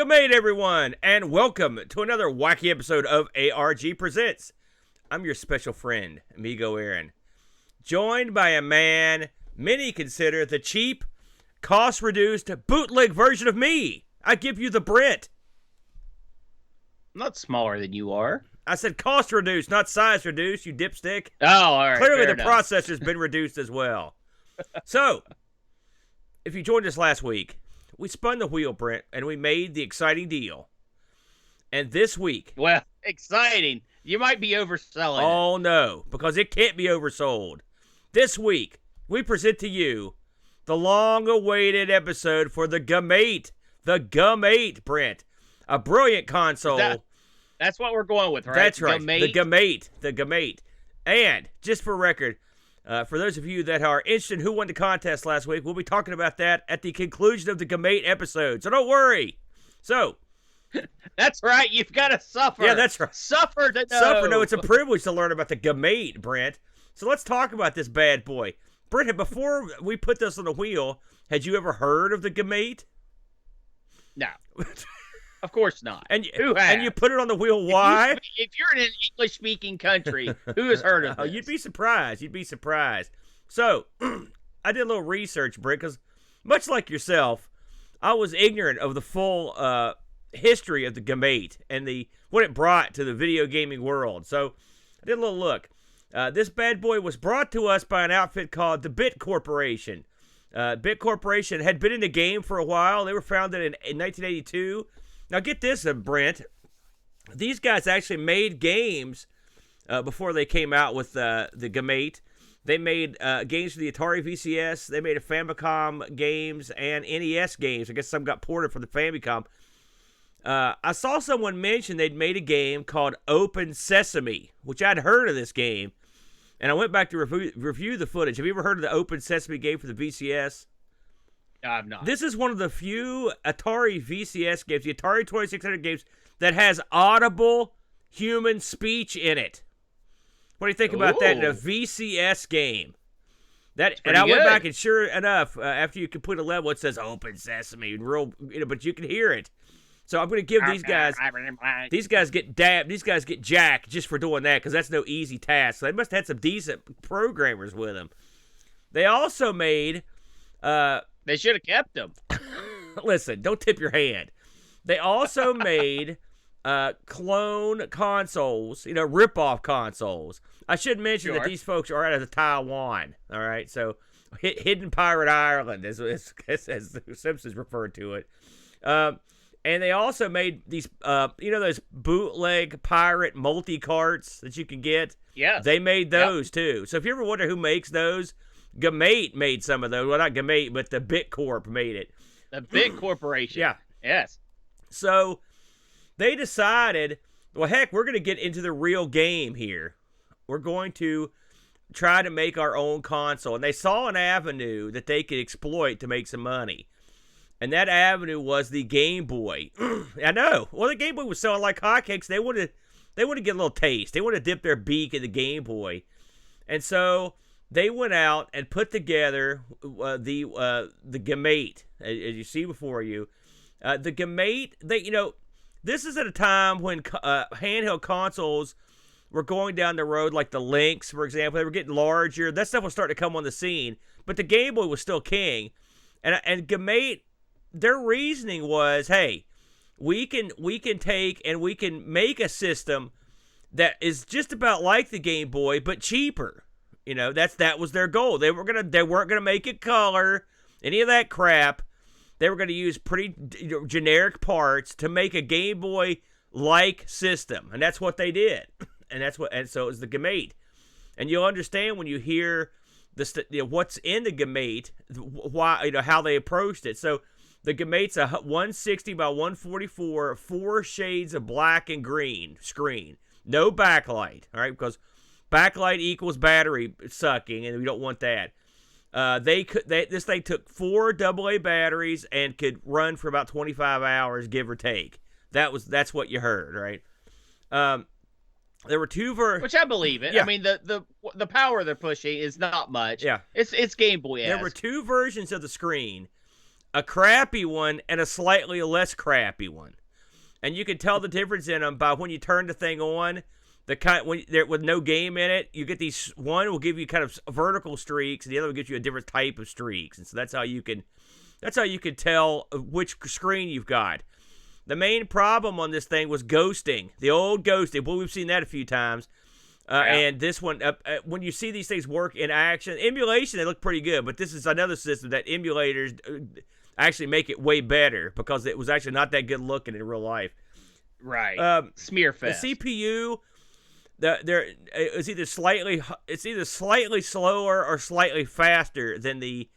GAMATE, everyone, and welcome to another wacky episode of ARG Presents. I'm your special friend, Amigo Aaron, joined by a man many consider the cheap, cost-reduced, bootleg version of me. I give you the BRENT. I'm not smaller than you are. I said cost-reduced, not size-reduced, you dipstick. Oh, all right. Clearly the enough. processor's been reduced as well. So, if you joined us last week, we spun the wheel, Brent, and we made the exciting deal. And this week... Well, exciting. You might be overselling it. Oh, no, because it can't be oversold. This week, we present to you the long-awaited episode for the GAMATE. The GAMATE, Brent. A brilliant console. That's what we're going with, right? That's right. GAMATE? The GAMATE. The GAMATE. And, just for record, for those of you that are interested in who won the contest last week, we'll be talking about that at the conclusion of the GAMATE episode. So don't worry. So... That's right. You've got to suffer. Yeah, that's right. Suffer to know. Suffer. No, it's a privilege to learn about the GAMATE, Brent. So let's talk about this bad boy. Brent, before we put this on the wheel, had you ever heard of the GAMATE? No. Of course not. And who has? And you put it on the wheel, why? If you're in an English-speaking country, who has heard of this? You'd be surprised. You'd be surprised. So, I did a little research, Brent, because much like yourself, I was ignorant of the full history of the GAMATE and what it brought to the video gaming world. So, I did a little look. This bad boy was brought to us by an outfit called the BIT Corporation. BIT Corporation had been in the game for a while. They were founded in 1982. Now, get this, Brent. These guys actually made games before they came out with the GAMATE. They made games for the Atari VCS. They made a Famicom games and NES games. I guess some got ported from the Famicom. I saw someone mention they'd made a game called Open Sesame, which I'd heard of this game. And I went back to review the footage. Have you ever heard of the Open Sesame game for the VCS? No, I've not. This is one of the few Atari VCS games, the Atari 2600 games, that has audible human speech in it. What do you think about that in a VCS game? And I went back, and sure enough, after you complete a level, it says Open Sesame, but you can hear it. So I'm going to give these guys get dabbed, these guys get jacked just for doing that, because that's no easy task. So they must have had some decent programmers with them. They also made... They should have kept them. Listen, don't tip your hand. They also made clone consoles, rip-off consoles. I should mention that these folks are out of Taiwan, all right? So, Hidden Pirate Ireland, as the Simpsons referred to it. And they also made these, those bootleg pirate multi-carts that you can get? Yeah. They made those, too. So, if you ever wonder who makes those, GAMATE made some of those. Well, not GAMATE, but the BIT Corp made it. The BIT Corporation. Yeah. Yes. So they decided, well, heck, we're going to get into the real game here. We're going to try to make our own console. And they saw an avenue that they could exploit to make some money. And that avenue was the Game Boy. I know. Well, the Game Boy was selling like hotcakes. They wanted to get a little taste. They wanted to dip their beak in the Game Boy. And so... they went out and put together the GAMATE, as you see before you. The GAMATE, this is at a time when handheld consoles were going down the road, like the Lynx, for example. They were getting larger. That stuff was starting to come on the scene. But the Game Boy was still king. And GAMATE, their reasoning was, hey, we can take and we can make a system that is just about like the Game Boy, but cheaper. That was their goal. They weren't gonna make it color, any of that crap. They were gonna use pretty generic parts to make a Game Boy like system, and that's what they did. And so it was the GAMATE. And you'll understand when you hear what's in the GAMATE, why how they approached it. So the GAMATE's a 160 by 144, 4 shades of black and green screen, no backlight. All right, because backlight equals battery sucking, and we don't want that. This thing took 4 AA batteries and could run for about 25 hours, give or take. That's what you heard, right? There were 2 which I believe it. Yeah. I mean, the power they're pushing is not much. Yeah, it's Game Boy. There were 2 versions of the screen. a crappy one, and a slightly less crappy one. And you can tell the difference in them by when you turn the thing on. The kind when there with no game in it, you get these. One will give you kind of vertical streaks, and the other will give you a different type of streaks. And so that's how you can tell which screen you've got. The main problem on this thing was ghosting, the old ghosting. Well, we've seen that a few times. And this one, when you see these things work in action, emulation, they look pretty good. But this is another system that emulators actually make it way better because it was actually not that good looking in real life. Right. Smearfest. The CPU, it's either slightly slower or slightly faster than the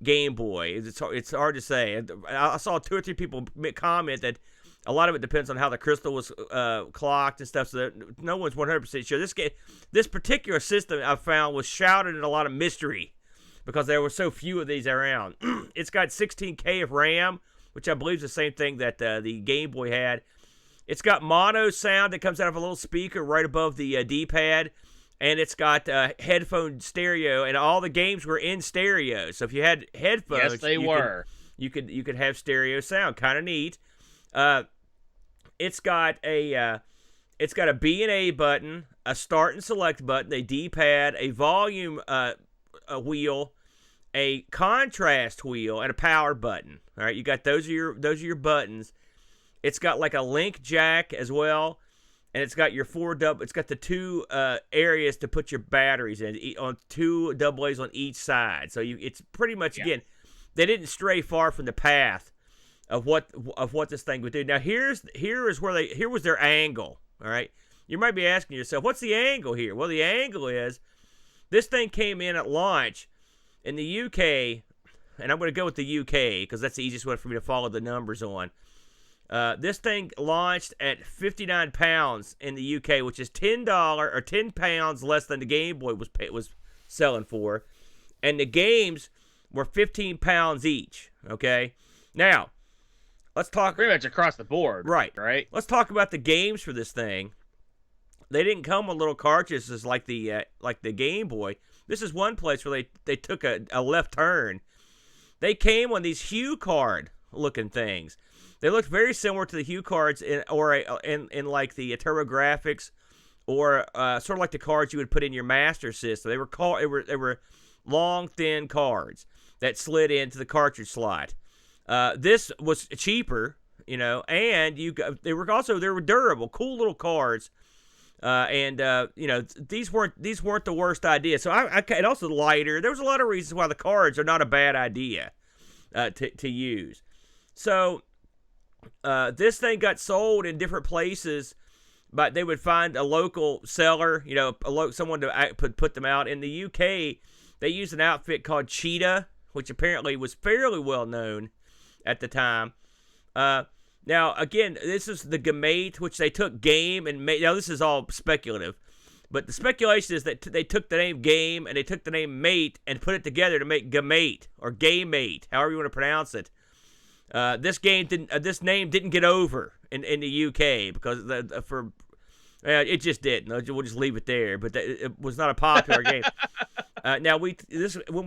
Game Boy. It's hard to say. I saw 2 or 3 people comment that a lot of it depends on how the crystal was clocked and stuff, so that no one's 100% sure. This particular system I found was shrouded in a lot of mystery because there were so few of these around. It's got 16K of RAM, which I believe is the same thing that the Game Boy had. It's got mono sound that comes out of a little speaker right above the D-pad, and it's got headphone stereo, and all the games were in stereo. So if you had headphones, yes, they were. You could have stereo sound, kind of neat. It's got a B and A button, a start and select button, a D-pad, a volume a wheel, a contrast wheel, and a power button. All right, you got those are your buttons. It's got like a link jack as well, and it's got your it's got the 2 areas to put your batteries in on 2 AA's on each side. So it's pretty much again, they didn't stray far from the path of what this thing would do. Now here was their angle. All right, you might be asking yourself, what's the angle here? Well, the angle is this thing came in at launch in the UK, and I'm going to go with the UK because that's the easiest one for me to follow the numbers on. This thing launched at 59 pounds in the UK, which is $10 or 10 pounds less than the Game Boy was selling for, and the games were 15 pounds each. Okay, now. Let's talk pretty much across the board. Right. Let's talk about the games for this thing. They didn't come with little cartridges like the Game Boy. This is one place where they took a left turn. They came on these Hue card looking things. They looked very similar to the Hue cards in like the TurboGrafx or sort of like the cards you would put in your Master System. They were long, thin cards that slid into the cartridge slot. This was cheaper, and they were durable, cool little cards, and these weren't the worst idea. So and also lighter. There was a lot of reasons why the cards are not a bad idea to use. So this thing got sold in different places, but they would find a local seller, someone to put them out. In the UK, they used an outfit called Cheetah, which apparently was fairly well known at the time. Now, again, this is the GAMATE, which they took game and made. Now, this is all speculative, but the speculation is that they took the name game and they took the name mate and put it together to make GAMATE or GameMate, however you want to pronounce it. This name didn't get over in the UK because it just didn't. We'll just leave it there. But it was not a popular game. Now when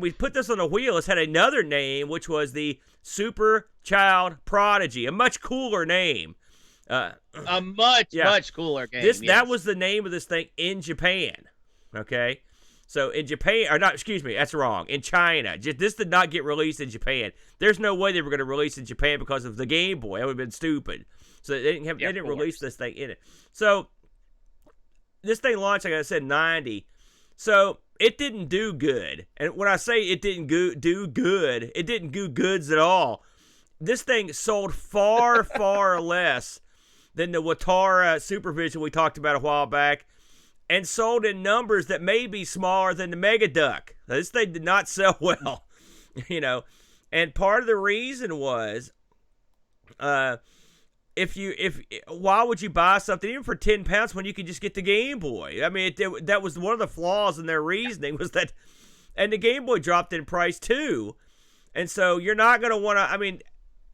we put this on the wheel, it's had another name, which was the Super Child Prodigy, a much cooler name. A much cooler game. That was the name of this thing in Japan. Okay, so in Japan, or not? Excuse me, that's wrong. In China, this did not get released in Japan. There's no way they were going to release in Japan because of the Game Boy. That would have been stupid. So they didn't release this thing in it. So this thing launched, like I said, 90. So it didn't do good. And when I say it didn't do good, it didn't do goods at all. This thing sold far, far less than the Watara Supervision we talked about a while back, and sold in numbers that may be smaller than the Mega Duck. Now, this thing did not sell well, And part of the reason was, why would you buy something even for 10 pounds when you could just get the Game Boy? I mean, that was one of the flaws in their reasoning was that, and the Game Boy dropped in price too, and so you're not going to want to. I mean,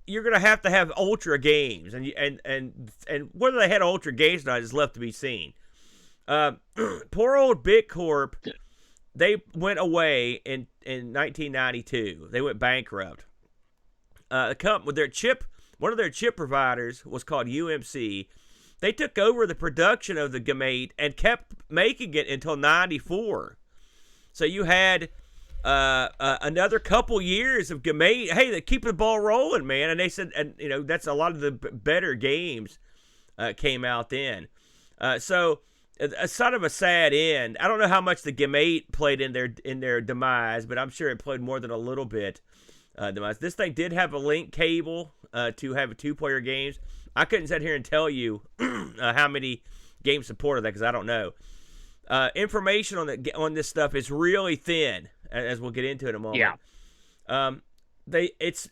you're going to have Ultra games, and whether they had Ultra games or not is left to be seen. Poor old BitCorp, they went away in 1992. They went bankrupt. with their chip, one of their chip providers was called UMC. They took over the production of the GAMATE and kept making it until '94. So you had another couple years of GAMATE. Hey, they keep the ball rolling, man. And they said, and that's a lot of the better games came out then. So a sort of a sad end. I don't know how much the GAMATE played in their demise, but I'm sure it played more than a little bit. Demise. This thing did have a link cable to have 2-player games. I couldn't sit here and tell you how many games supported that because I don't know. Information on this stuff is really thin, as we'll get into in a moment. Yeah. It's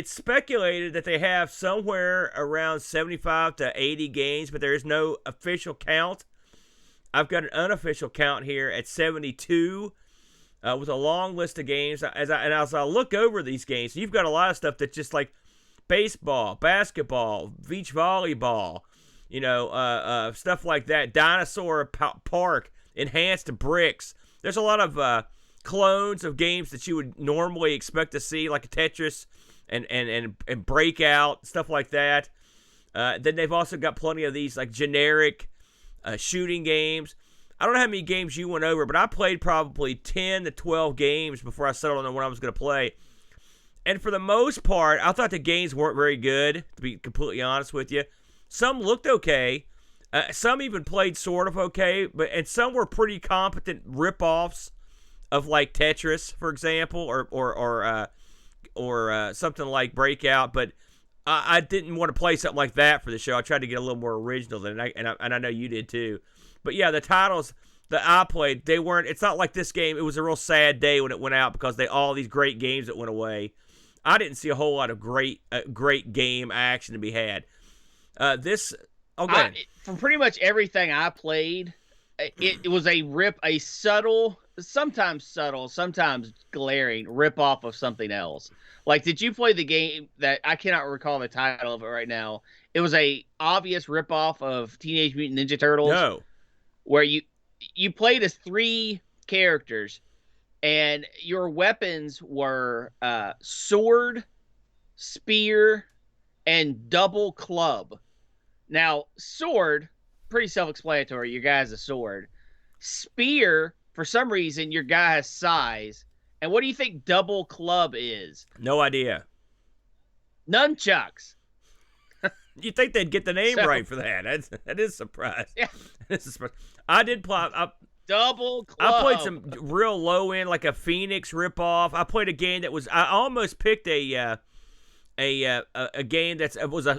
speculated that they have somewhere around 75 to 80 games, but there is no official count. I've got an unofficial count here at 72, with a long list of games. As I look over these games, you've got a lot of stuff that's just like baseball, basketball, beach volleyball, stuff like that. Dinosaur Park, enhanced bricks. There's a lot of clones of games that you would normally expect to see, like Tetris and Breakout, stuff like that. Then they've also got plenty of these like generic shooting games. I don't know how many games you went over, but I played probably 10 to 12 games before I settled on what I was going to play. And for the most part, I thought the games weren't very good, to be completely honest with you. Some looked okay. Some even played sort of okay, and some were pretty competent rip-offs of like Tetris, for example, or something like Breakout. But I didn't want to play something like that for the show. I tried to get a little more original than it, and I know you did too. But yeah, the titles that I played, they weren't. It's not like this game. It was a real sad day when it went out because all these great games that went away. I didn't see a whole lot of great game action to be had. From pretty much everything I played, it was a subtle, sometimes glaring rip off of something else. Like, did you play the game that I cannot recall the title of it right now? It was a obvious rip off of Teenage Mutant Ninja Turtles. No, where you played as 3 characters. And your weapons were sword, spear, and double club. Now, sword, pretty self-explanatory. Your guy has a sword. Spear, for some reason, your guy has size. And what do you think double club is? No idea. Nunchucks. You'd think they'd get the name right for that. That is a surprise. Yeah. I did play... Double club. I played some real low end, like a Phoenix ripoff. I played a game that was. I almost picked a game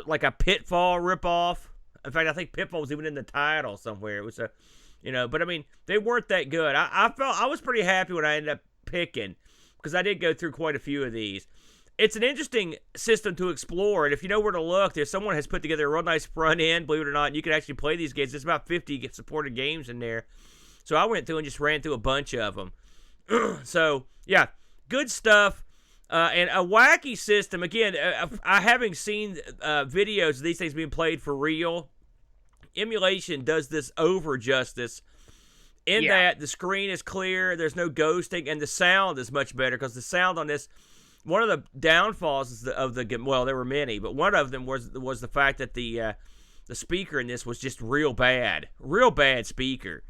like a Pitfall ripoff. In fact, I think Pitfall was even in the title somewhere. It was but I mean, they weren't that good. I felt I was pretty happy when I ended up picking because I did go through quite a few of these. It's an interesting system to explore, and if you know where to look, someone has put together a real nice front end. Believe it or not, and you can actually play these games. There's about 50 supported games in there. So I went through and just ran through a bunch of them. So, yeah, good stuff. And a wacky system. Again, I haven't seen videos of these things being played for real. Emulation does this over justice in that the screen is clear, there's no ghosting, and the sound is much better because the sound on this, one of the downfalls of the game, well, there were many, but one of them was the fact that the speaker in this was just real bad speaker.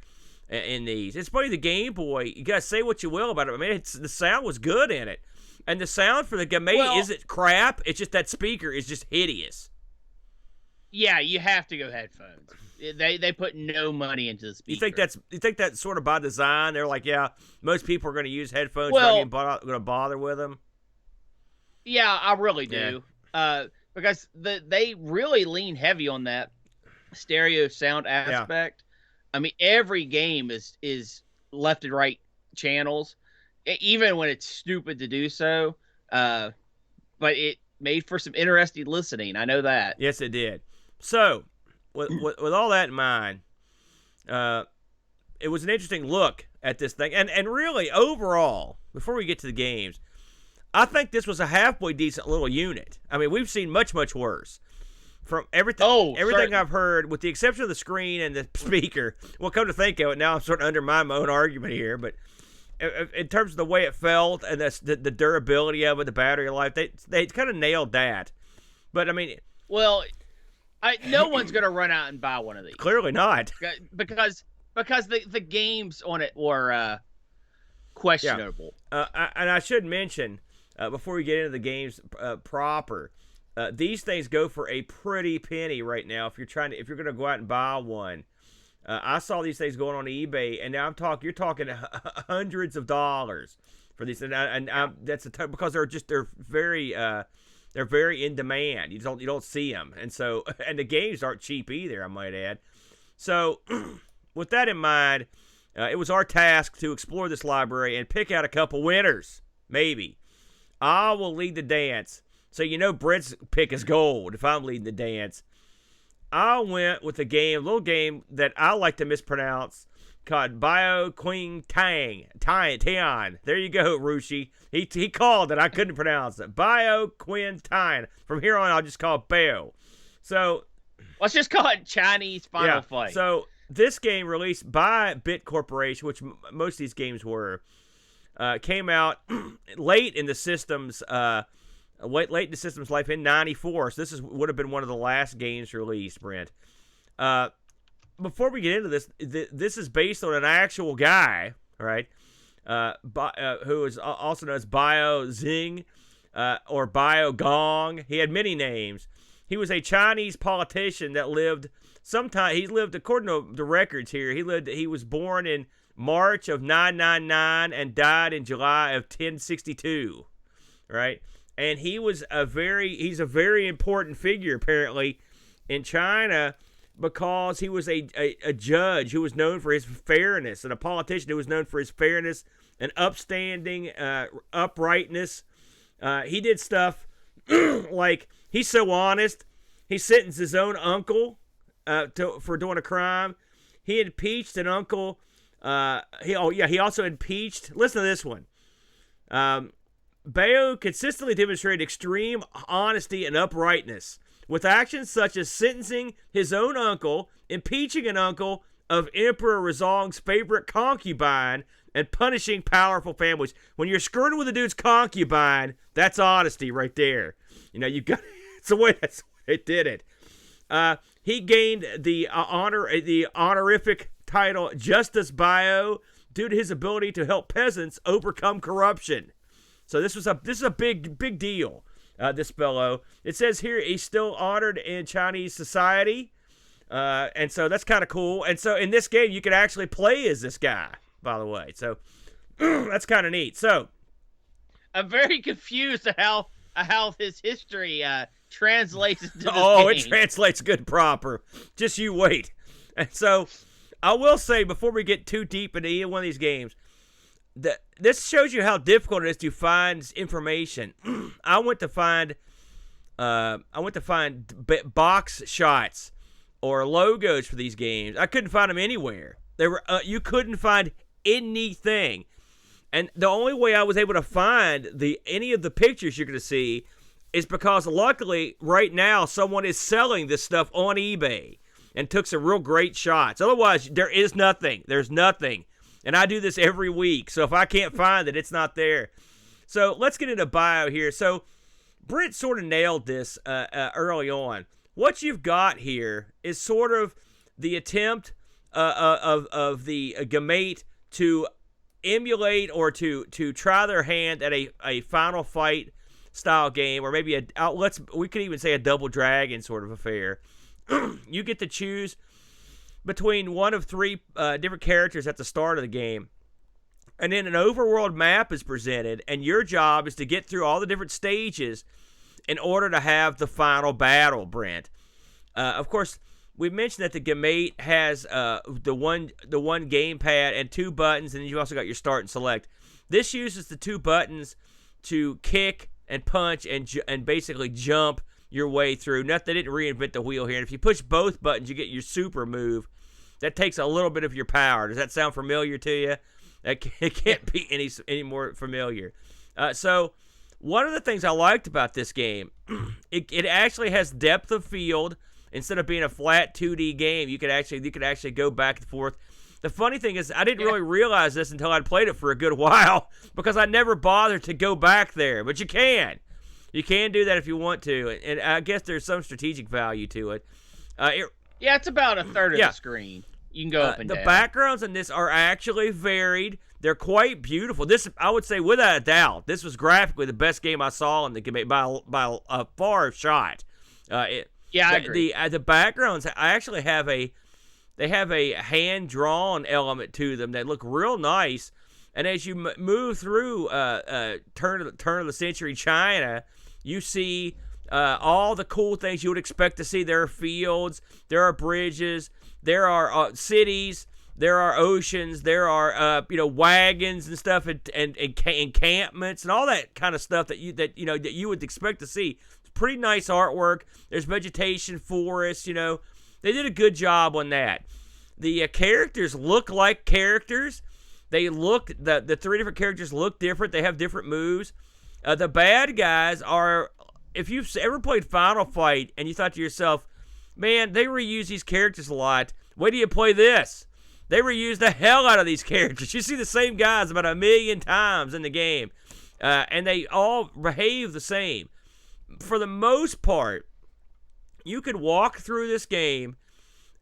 In these, it's funny, the Game Boy, you gotta say what you will about it. I mean, the sound was good in it, and the sound for the GAMATE isn't crap. It's just that speaker is just hideous. Yeah, you have to go headphones. They put no money into the speaker. You think that's sort of by design? They're like, yeah, most people are going to use headphones. Well, not going to bother with them. Yeah, I really do. Yeah. Because they really lean heavy on that stereo sound aspect. Yeah. I mean, every game is left and right channels, even when it's stupid to do so. But it made for some interesting listening. I know that. Yes, it did. So, with all that in mind, it was an interesting look at this thing. And really, overall, before we get to the games, I think this was a halfway decent little unit. I mean, we've seen much, much worse. From everything I've heard, with the exception of the screen and the speaker. Well, come to think of it, now I'm sort of undermining my own argument here. But in terms of the way it felt and the durability of it, the battery life, they kind of nailed that. But I mean, well, no one's gonna run out and buy one of these. Clearly not, because the games on it were questionable. Yeah. And I should mention before we get into the games proper, these things go for a pretty penny right now. If you're gonna go out and buy one. I saw these things going on eBay, and now you're talking hundreds of dollars for these, and that's because they're very in demand. You don't see them, and so and the games aren't cheap either, I might add. So, with that in mind, it was our task to explore this library and pick out a couple winners. Maybe I will lead the dance. So Brent's pick is gold if I'm leading the dance. I went with a little game that I like to mispronounce, called Bao Qing Tian. There you go, Rushi. He called it. I couldn't pronounce it. Bao Qing Tian. From here on, I'll just call it Bao. So let's just call it Chinese Final Fight. So this game, released by Bit Corporation, which most of these games were, came out late in the system's late in the system's life in '94. So this would have been one of the last games released, Brent. Before we get into this, this is based on an actual guy, right? Who is also known as Bao Qing or Bao Gong. He had many names. He was a Chinese politician that lived according to the records here, he was born in March of 999 and died in July of 1062, right? And he's a very important figure, apparently, in China, because he was a judge who was known for his fairness, and a politician who was known for his fairness and upstanding, uprightness. He did stuff like, he's so honest, he sentenced his own uncle for doing a crime. He impeached an uncle. He also impeached, listen to this one. Bao consistently demonstrated extreme honesty and uprightness, with actions such as sentencing his own uncle, impeaching an uncle of Emperor Rezong's favorite concubine, and punishing powerful families. When you're screwing with a dude's concubine, that's honesty right there. You got it's the way they did it. He gained the honorific title Justice Bao due to his ability to help peasants overcome corruption. So this is a big deal. This fellow. It says here he's still honored in Chinese society, and so that's kind of cool. And so in this game you can actually play as this guy, by the way. So that's kind of neat. So I'm very confused at how his history translates into this game. It translates good proper. Just you wait. And so I will say, before we get too deep into either one of these games, this shows you how difficult it is to find information. I went to find box shots or logos for these games. I couldn't find them anywhere. You couldn't find anything, and the only way I was able to find any of the pictures you're going to see is because, luckily, right now someone is selling this stuff on eBay and took some real great shots. Otherwise, there is nothing. There's nothing. And I do this every week, so if I can't find it, it's not there. So let's get into Bao here. So Brent sort of nailed this early on. What you've got here is sort of the attempt of the GAMATE to emulate or to try their hand at a Final Fight style game, or maybe we could even say a Double Dragon sort of affair. You get to choose between one of three different characters at the start of the game. And then an overworld map is presented, and your job is to get through all the different stages in order to have the final battle, Brent. Of course, we mentioned that the GAMATE has the one gamepad and two buttons, and then you also got your start and select. This uses the two buttons to kick and punch and basically jump your way through. They didn't reinvent the wheel here. And if you push both buttons, you get your super move. That takes a little bit of your power. Does that sound familiar to you? It can't be any more familiar. So one of the things I liked about this game, it actually has depth of field. Instead of being a flat 2D game, you could actually go back and forth. the funny thing is I didn't really realize this until I'd played it for a good while because I never bothered to go back there. But you can. You can do that if you want to. And I guess there's some strategic value to it. It's about a third of the screen. You can go up and down. The backgrounds in this are actually varied. They're quite beautiful. This, I would say, without a doubt, this was graphically the best game I saw in the game by a far shot. I agree. The backgrounds, I actually have they have a hand-drawn element to them that look real nice. And as you move through turn of the century China, you see all the cool things you would expect to see. There are fields, there are bridges, there are cities, there are oceans, there are wagons and stuff, and encampments and all that kind of stuff that you would expect to see. It's pretty nice artwork. There's vegetation, forests. They did a good job on that. The characters look like characters. They look the three different characters look different. They have different moves. The bad guys are, if you've ever played Final Fight and you thought to yourself, man, they reuse these characters a lot. Wait till you play this. They reuse the hell out of these characters. You see the same guys about 1 million times in the game, and they all behave the same. For the most part, you could walk through this game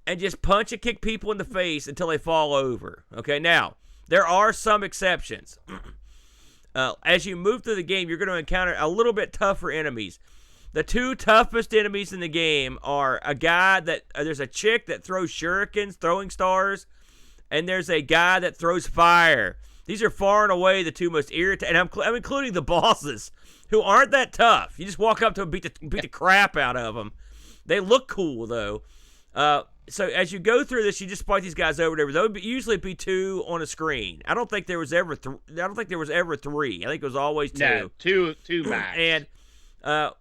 and just punch and kick people in the face until they fall over. Okay, now, there are some exceptions. As you move through the game, you're going to encounter a little bit tougher enemies. The two toughest enemies in the game are a guy that there's a chick that throws shurikens, throwing stars, and there's a guy that throws fire. These are far and away the two most irritating. And I'm including the bosses, who aren't that tough. You just walk up to them, beat the crap out of them. They look cool though. So as you go through this, you just fight these guys over and over. There would usually be 2 on a screen. I don't think there was ever 3. I think it was always 2. No, two max. And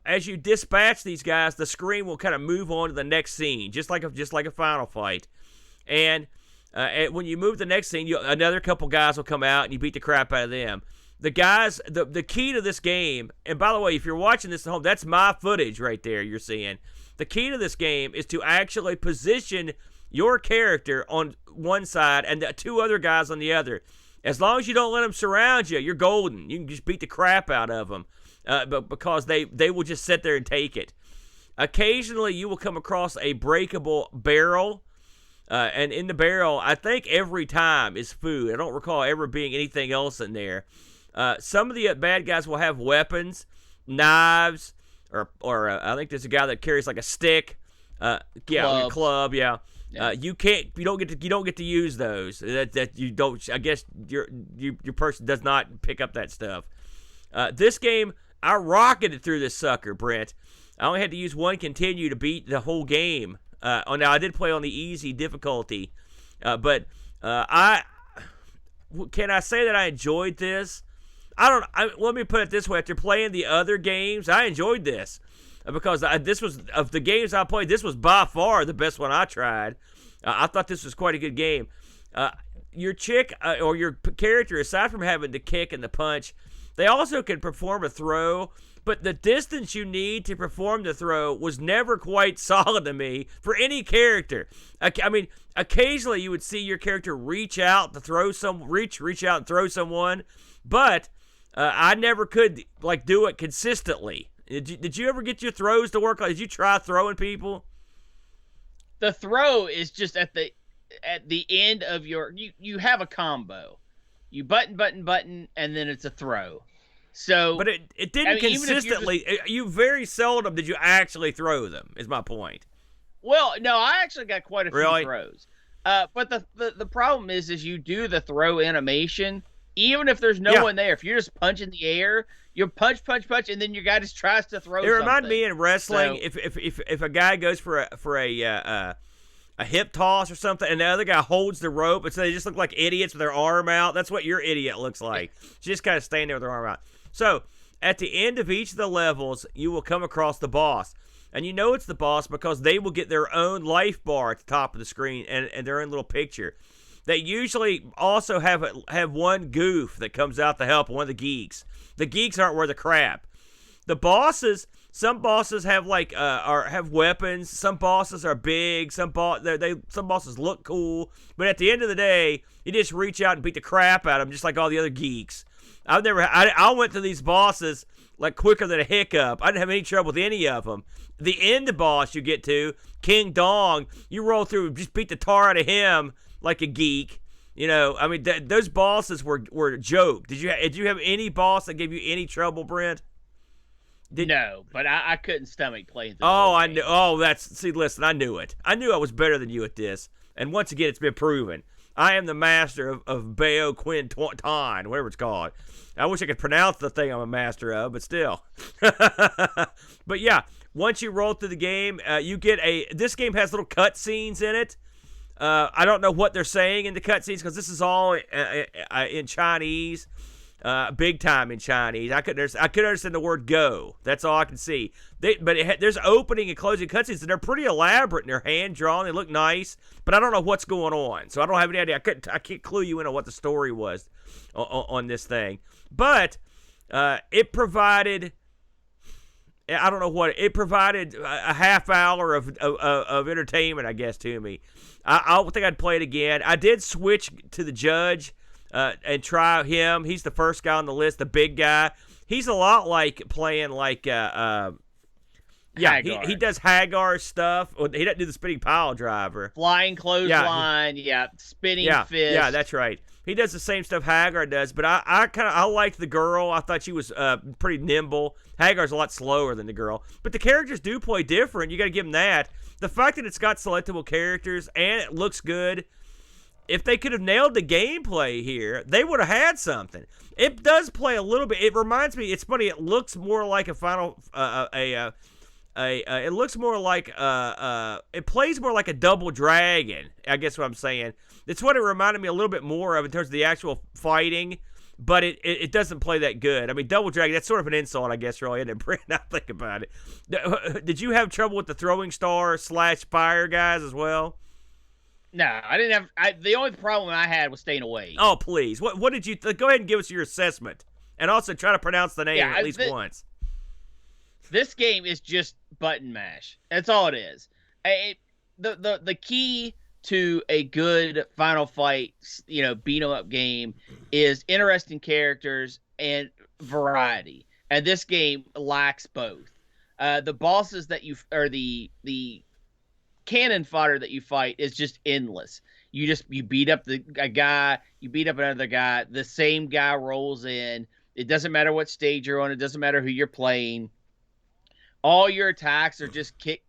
as you dispatch these guys, the screen will kind of move on to the next scene, just like a Final Fight. And when you move to the next scene, another couple guys will come out and you beat the crap out of them. The guys, the key to this game, and by the way, if you're watching this at home, that's my footage right there you're seeing. The key to this game is to actually position your character on one side and the 2 other guys on the other. As long as you don't let them surround you, you're golden. You can just beat the crap out of them, but because they will just sit there and take it. Occasionally, you will come across a breakable barrel, and in the barrel, I think every time is food. I don't recall ever being anything else in there. Some of the bad guys will have weapons, knives, or I think there's a guy that carries like a stick, a club, yeah. You don't get to use those. That you don't. I guess your person does not pick up that stuff. This game, I rocketed through this sucker, Brent. I only had to use 1 continue to beat the whole game. Now I did play on the easy difficulty, but can I say that I enjoyed this? Let me put it this way: after playing the other games, I enjoyed this because this was, of the games I played, this was by far the best one I tried. I thought this was quite a good game. Your chick or your character, aside from having the kick and the punch, they also can perform a throw. But the distance you need to perform the throw was never quite solid to me for any character. I mean, occasionally you would see your character reach out to throw reach out and throw someone, but I never could do it consistently. Did you ever get your throws to work? Did you try throwing people? The throw is just at the end of you have a combo. You button, and then it's a throw. So, but it didn't consistently. You very seldom did you actually throw them. Is my point. Well, no, I actually got quite a few throws. But the problem is you do the throw animation, even if there's no one there. If you're just punching the air, you punch, and then your guy just tries to throw. It reminded me in wrestling, so, if a guy goes for a hip toss or something, and the other guy holds the rope, and so they just look like idiots with their arm out. That's what your idiot looks like. Just kind of staying there with their arm out. So, at the end of each of the levels, you will come across the boss. And you know it's the boss because they will get their own life bar at the top of the screen and their own little picture. They usually also have one goof that comes out to help, one of the geeks. The geeks aren't worth a crap. The bosses, Some bosses have like have weapons. Some bosses are big. Some bosses look cool. But at the end of the day, you just reach out and beat the crap out of them, just like all the other geeks. I went through these bosses like quicker than a hiccup. I didn't have any trouble with any of them. The end boss you get to, King Dong, you roll through, just beat the tar out of him like a geek. You know, I mean, those bosses were a joke. Did you have any boss that gave you any trouble, Brent? No, but I couldn't stomach playing through. Oh, I knew. Oh, listen, I knew it. I knew I was better than you at this. And once again, it's been proven. I am the master of Bao Qing Tian, whatever it's called. I wish I could pronounce the thing I'm a master of, but still. But yeah, once you roll through the game, you get this game has little cutscenes in it. I don't know what they're saying in the cutscenes because this is all in Chinese, big time in Chinese. I could understand the word "go." That's all I can see. There's opening and closing cutscenes, and they're pretty elaborate and they're hand drawn. They look nice, but I don't know what's going on, so I don't have any idea. I can't clue you in on what the story was on this thing, but it provided. I don't know what it provided a half hour of entertainment, I guess, to me. I think I'd play it again. I did switch to the judge and try him. He's the first guy on the list, the big guy. He's a lot like playing like he does Hagar stuff. He doesn't do the spinning pile driver. Flying clothesline, spinning fist. Yeah, that's right. He does the same stuff Hagar does, but I liked the girl. I thought she was pretty nimble. Hagar's a lot slower than the girl, but the characters do play different. You got to give them that. The fact that it's got selectable characters and it looks good. If they could have nailed the gameplay here, they would have had something. It does play a little bit. It reminds me. It's funny. It looks more like a final. It looks more like it plays more like a Double Dragon. I guess what I'm saying. It's what it reminded me a little bit more of in terms of the actual fighting, but it doesn't play that good. I mean, Double Dragon, that's sort of an insult, I guess, really, isn't it, Brent? Now think about it. Did you have trouble with the throwing star / fire guys as well? No, I didn't have. The only problem I had was staying away. Oh, please. What did you? Go ahead and give us your assessment, and also try to pronounce the name at least once. This game is just button mash. That's all it is. The key to a good Final Fight, beat 'em up game is interesting characters and variety. And this game lacks both. The bosses that the cannon fodder that you fight is just endless. You beat up a guy, you beat up another guy, the same guy rolls in. It doesn't matter what stage you're on, it doesn't matter who you're playing. All your attacks are just kick,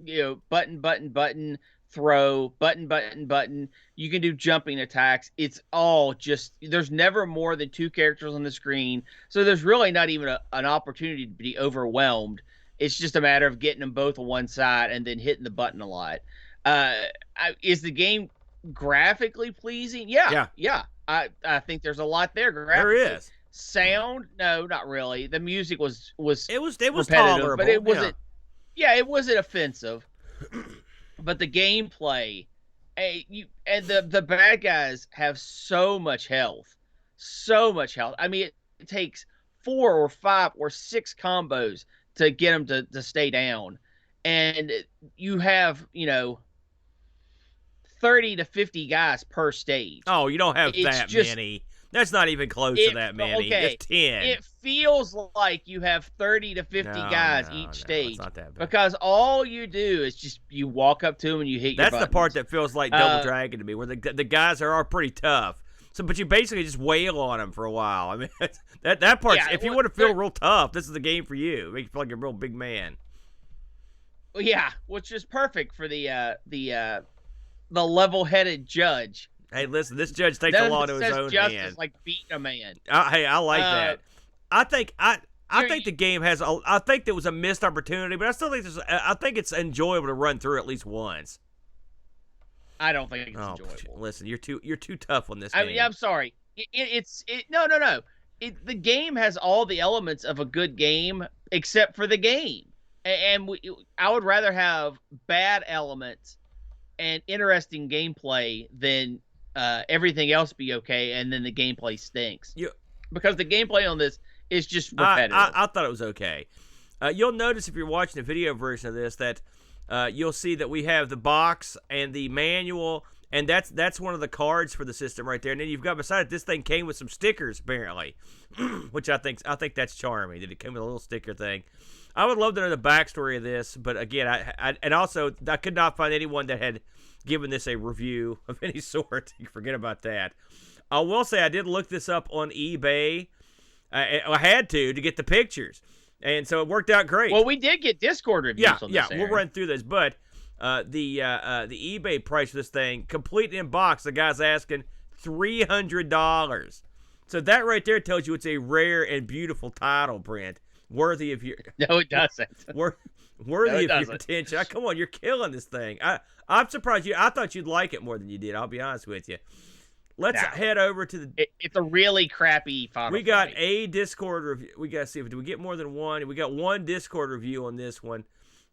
button, throw, button. You can do jumping attacks. It's all just, there's never more than 2 characters on the screen. So there's really not even an opportunity to be overwhelmed. It's just a matter of getting them both on one side and then hitting the button a lot. Is the game graphically pleasing? Yeah. I think there's a lot there. There is. Sound? No, not really. The music was tolerable, but it wasn't. Yeah, it wasn't offensive. But the gameplay, and the bad guys have so much health. I mean, it takes 4 or 5 or 6 combos to get them to stay down, and you have 30 to 50 guys per stage. Oh, you don't have that many. That's not even close to that many. Okay. It's 10. It feels like you have 30 to 50 guys each stage. It's not that bad. Because all you do is just you walk up to them and you hit your buttons. That's the part that feels like Double Dragon to me, where the guys are pretty tough. So, but you basically just wail on them for a while. I mean, that part. If you want to feel real tough, this is the game for you. It makes you feel like a real big man. Yeah, which is perfect for the level-headed judge. Hey, listen, this judge takes the law to his own hands. Like beating a man. Hey, I like that. I think the game has. I think there was a missed opportunity, but I still think I think it's enjoyable to run through at least once. I don't think it's enjoyable. Listen, you're too tough on this game. I mean, I'm sorry. No. The game has all the elements of a good game except for the game, and I would rather have bad elements and interesting gameplay than everything else be okay, and then the gameplay stinks. Because the gameplay on this is just repetitive. I thought it was okay. You'll notice if you're watching the video version of this that you'll see that we have the box and the manual, and that's one of the cards for the system right there. And then you've got beside it, this thing came with some stickers apparently, which I think that's charming that it came with a little sticker thing. I would love to know the backstory of this, but again, I could not find anyone that had given this a review of any sort. You forget about that. I will say I did look this up on eBay. I had to get the pictures, and so it worked out great. Well, we did get Discord reviews on this. Yeah, we'll run through this, but the eBay price for this thing, complete in box, the guy's asking $300. So that right there tells you it's a rare and beautiful title, Brent. Worthy of your No, it doesn't. Worthy of your attention. Come on, you're killing this thing. I'm surprised you. I thought you'd like it more than you did. I'll be honest with you. Let's head over to the. It's a really crappy Final We got Fight. a Discord review. We got to see if we get more than one. We got one Discord review on this one.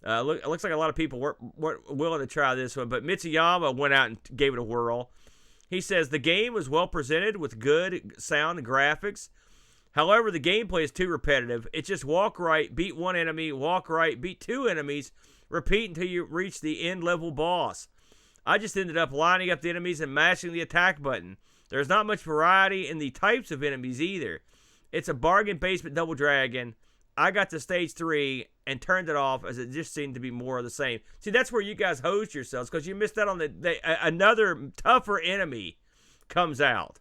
It looks like a lot of people were willing to try this one, but Mitsuyama went out and gave it a whirl. He says the game was well presented with good sound and graphics. However, the gameplay is too repetitive. It's just walk right, beat one enemy, walk right, beat two enemies, repeat until you reach the end level boss. I just ended up lining up the enemies and mashing the attack button. There's not much variety in the types of enemies either. It's a bargain basement double dragon. I got to stage 3 and turned it off as it just seemed to be more of the same. See, that's where you guys hosed yourselves because you missed out on another tougher enemy comes out.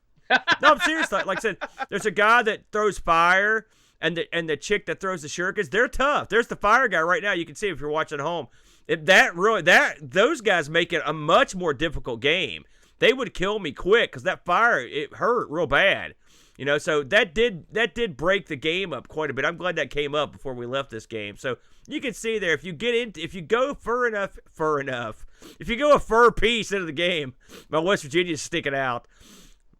No, I'm serious. Like I said, there's a guy that throws fire, and the chick that throws the shurikens. They're tough. There's the fire guy right now. You can see if you're watching at home. Those guys make it a much more difficult game. They would kill me quick because that fire, it hurt real bad. So that did break the game up quite a bit. I'm glad that came up before we left this game. So you can see there, if you go if you go a fur piece into the game, my West Virginia's sticking out.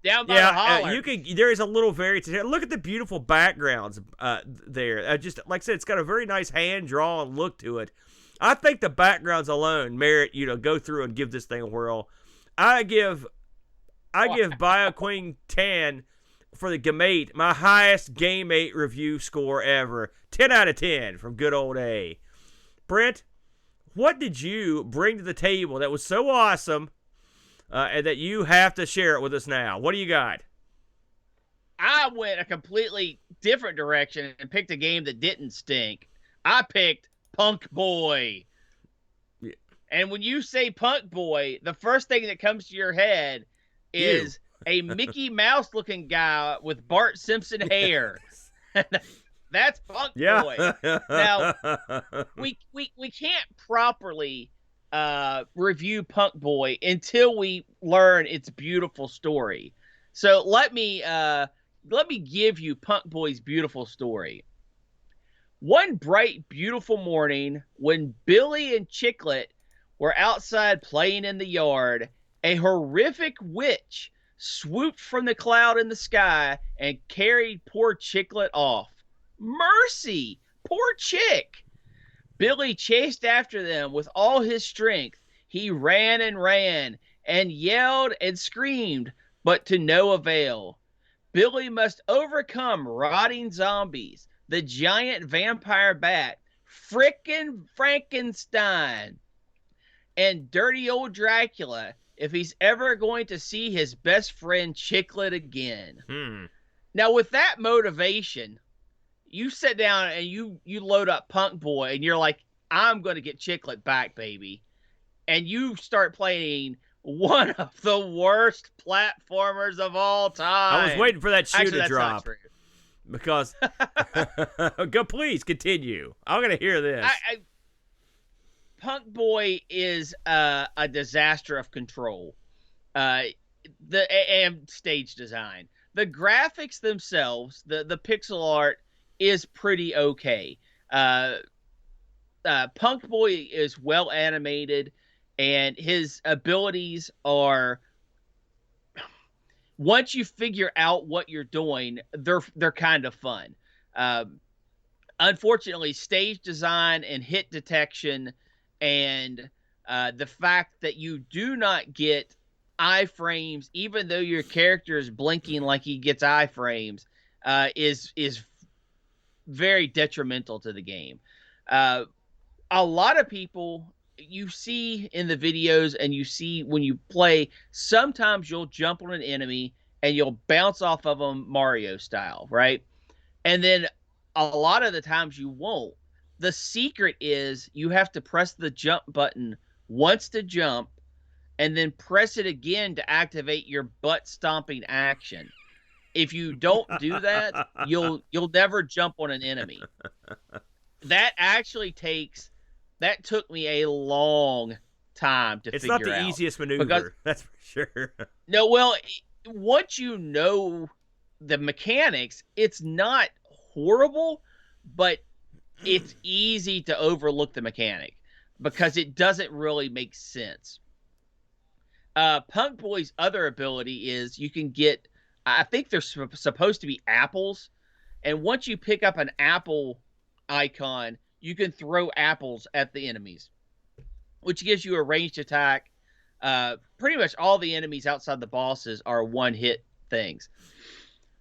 Down by the holler. There is a little variance here. Look at the beautiful backgrounds there. Just like I said, it's got a very nice hand-drawn look to it. I think the backgrounds alone merit you to go through and give this thing a whirl. I give Bao Qing Tian for the GAMATE my highest GameMate review score ever. 10 out of 10 from good old A. Brent, what did you bring to the table that was so awesome and that you have to share it with us now? What do you got? I went a completely different direction and picked a game that didn't stink. I picked Punk Boy. Yeah. And when you say Punk Boy, the first thing that comes to your head is a Mickey Mouse looking guy with Bart Simpson hair. That's Punk Boy. Now, we can't properly review Punk Boy until we learn its beautiful story. So let me give you Punk Boy's beautiful story. One bright, beautiful morning, when Billy and Chiclet were outside playing in the yard, a horrific witch swooped from the cloud in the sky and carried poor Chiclet off. Mercy! Poor Chick! Billy chased after them with all his strength. He ran and yelled and screamed, but to no avail. Billy must overcome rotting zombies, the giant vampire bat, frickin' Frankenstein, and dirty old Dracula if he's ever going to see his best friend Chiclet again. Now, with that motivation, you sit down and you load up Punk Boy and you're like, I'm going to get Chiclet back, baby. And you start playing one of the worst platformers of all time. I was waiting for that shoe Actually, to drop. Because, please continue. I'm going to hear this. Punk Boy is a disaster of control. And stage design. The graphics themselves, the pixel art is pretty okay. Punk Boy is well animated, and his abilities are, once you figure out what you're doing, they're kind of fun. Unfortunately, stage design and hit detection and the fact that you do not get iframes, even though your character is blinking like he gets iframes, is very detrimental to the game. Uh, a lot of people you see in the videos and you see when you play, sometimes you'll jump on an enemy and you'll bounce off of them Mario style, right? And then a lot of the times you won't. The secret is you have to press the jump button once to jump and then press it again to activate your butt stomping action. If you don't do that, you'll never jump on an enemy. That actually took me a long time to It's figure out. not the easiest maneuver, because, that's for sure. No, well, once you know the mechanics, it's not horrible, but it's easy to overlook the mechanic because it doesn't really make sense. Punk Boy's other ability is you can get, I think they're supposed to be apples, and once you pick up an apple icon, you can throw apples at the enemies, which gives you a ranged attack. Pretty much all the enemies outside the bosses are one-hit things.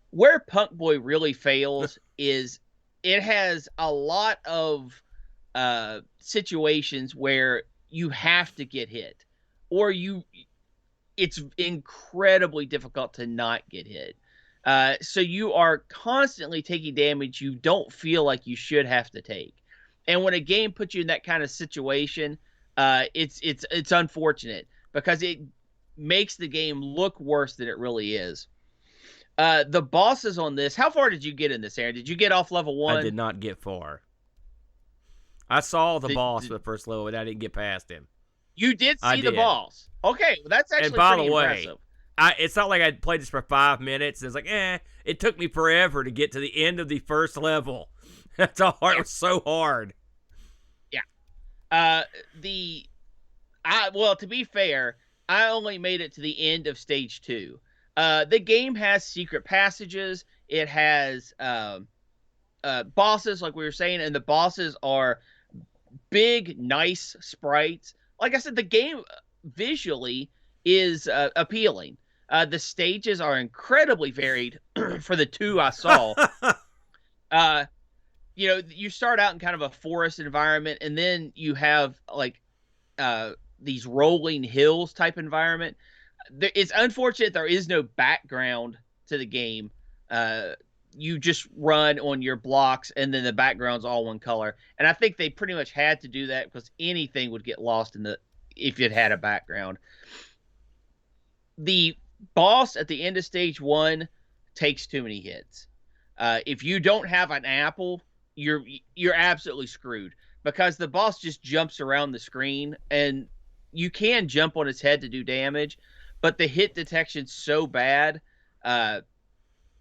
Where Punk Boy really fails is it has a lot of situations where you have to get hit, or it's incredibly difficult to not get hit. So you are constantly taking damage you don't feel like you should have to take. And when a game puts you in that kind of situation, it's unfortunate because it makes the game look worse than it really is. The bosses on this, how far did you get in this, Aaron? Did you get off level 1? I did not get far. I saw the boss for the first level, but I didn't get past him. You did see the boss. Okay, well, that's actually pretty impressive. It's not like I played this for 5 minutes. It's like, it took me forever to get to the end of the first level. That's how hard. It was so hard. Yeah. Well, to be fair, I only made it to the end of stage 2. The game has secret passages. It has bosses, like we were saying, and the bosses are big, nice sprites. Like I said, the game visually is appealing. The stages are incredibly varied for the 2 I saw. You start out in kind of a forest environment, and then you have like these rolling hills type environment. It's unfortunate there is no background to the game. You just run on your blocks, and then the background's all one color. And I think they pretty much had to do that because anything would get lost if it had a background. The boss at the end of stage 1 takes too many hits. If you don't have an apple, you're absolutely screwed because the boss just jumps around the screen, and you can jump on its head to do damage, but the hit detection's so bad,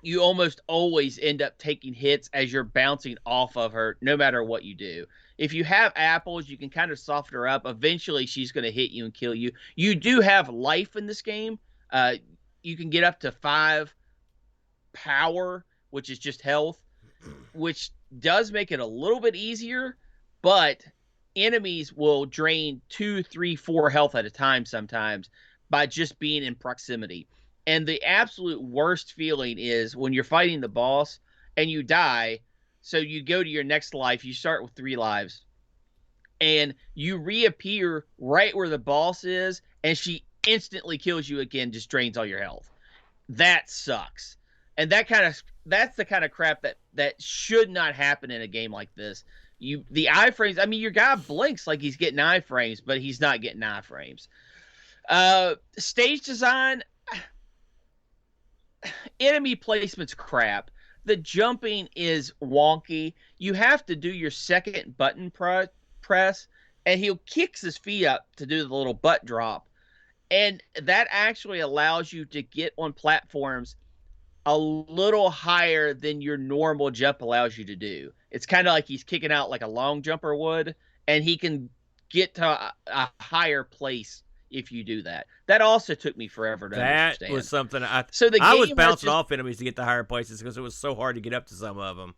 you almost always end up taking hits as you're bouncing off of her, no matter what you do. If you have apples, you can kind of soften her up. Eventually, she's going to hit you and kill you. You do have life in this game. You can get up to 5 power, which is just health, which does make it a little bit easier, but enemies will drain 2, 3, 4 health at a time sometimes by just being in proximity. And the absolute worst feeling is when you're fighting the boss and you die. So you go to your next life. You start with 3 lives. And you reappear right where the boss is. And she instantly kills you again. Just drains all your health. That sucks. And that's the kind of crap that should not happen in a game like this. The iframes, I mean, your guy blinks like he's getting iframes, but he's not getting iframes. Stage design, enemy placement's crap. The jumping is wonky. You have to do your second button press, and he kicks his feet up to do the little butt drop. And that actually allows you to get on platforms a little higher than your normal jump allows you to do. It's kind of like he's kicking out like a long jumper would, and he can get to a higher place if you do that. That also took me forever to understand. That was something I was bouncing off enemies to get to higher places because it was so hard to get up to some of them.